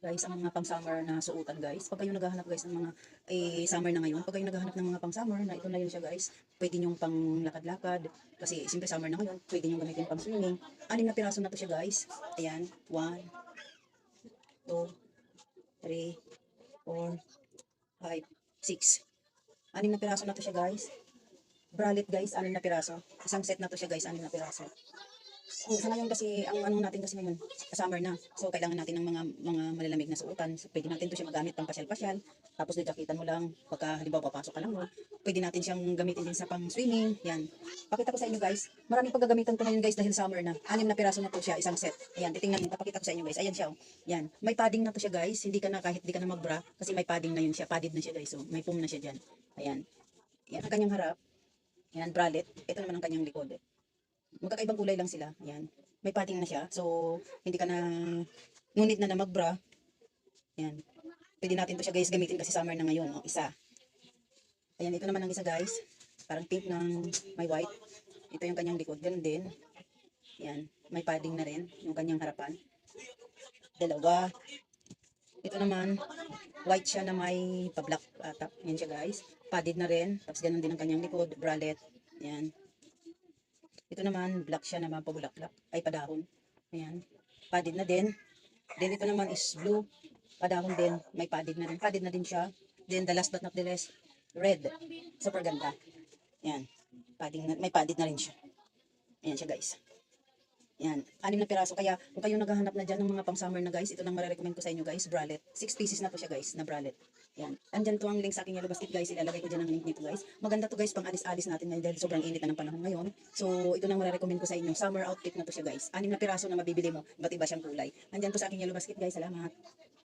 Guys, ang mga pang-summer na suotan guys. Pag kayo naghahanap guys ng mga summer na ngayon, pag kayo naghahanap ng mga pang-summer na ito na yun siya guys, pwede nyong pang lakad-lakad kasi siyempre summer na ngayon, pwede nyong gamitin pang swimming. 6 na piraso na to siya guys. Ayan, 1, 2, 3, 4, 5, 6. 6 na piraso na to siya guys. Bralette guys, 6 na piraso. Isang set na to siya guys, 6 na piraso. Sa ngayon kasi, ang ano natin kasi ngayon, summer na. So, kailangan natin ng mga malalamig na suotan. So, pwede natin to siya magamit pang pasyal-pasyal. Tapos, jaketan mo lang. Pagka, halimbawa, papasok ka lang mo. Pwede natin siyang gamitin din sa pang swimming. Yan. Pakita ko sa inyo guys. Maraming paggagamitan to ngayon guys dahil summer na. 6 na piraso na to siya, isang set. Ayan, titingnan mo. Papakita ko sa inyo guys. Ayan siya. Oh. Yan. May padding na to siya guys. Hindi ka na, kahit hindi ka na magbra. Kasi may padding na yun siya. Padded na siya guys. So, may foam na siya dyan. Ayan. Yan ang kanyang harap. Yan, bralette. Ito naman ang kanyang likod. Magkakaibang kulay lang sila. Ayan. May padding na siya. So, hindi ka na ngunit na magbra. Ayan. Pwede natin to siya guys gamitin kasi summer na ngayon. Oh, isa. Ayan, ito naman ang isa guys. Parang pink ng may white. Ito yung kanyang likod. Ganun din. Ayan. May padding na rin. Yung kanyang harapan. Dalawa. Ito naman, white siya na may pa-black top. Yan siya guys. Padded na rin. Tapos ganun din ang kanyang likod. Bralette. Ayan. Ito naman, black siya naman, pabulaklak. Ay, padahon. Ayan. Padded na din. Then, ito naman is blue. Padahon din. May padded na rin. Padded na din siya. Then, the last but not the least, red. Super ganda. Ayan. Padding na, may padded na rin siya. Ayan siya, guys. Yan, 6 na piraso. Kaya, kung kayo naghahanap na dyan ng mga pang-summer na guys, ito nang marirecommend ko sa inyo guys, bralette. 6 pieces na to siya guys, na bralette. Yan. Andyan to ang link sa aking yellow basket guys. Ilalagay ko dyan ang link nito guys. Maganda to guys, pang alis-alis natin ngayon dahil sobrang init na ng panahon ngayon. So, ito nang marirecommend ko sa inyo. Summer outfit na to siya guys. 6 na piraso na mabibili mo. Iba't iba siyang kulay. Andyan to sa aking yellow basket guys. Salamat.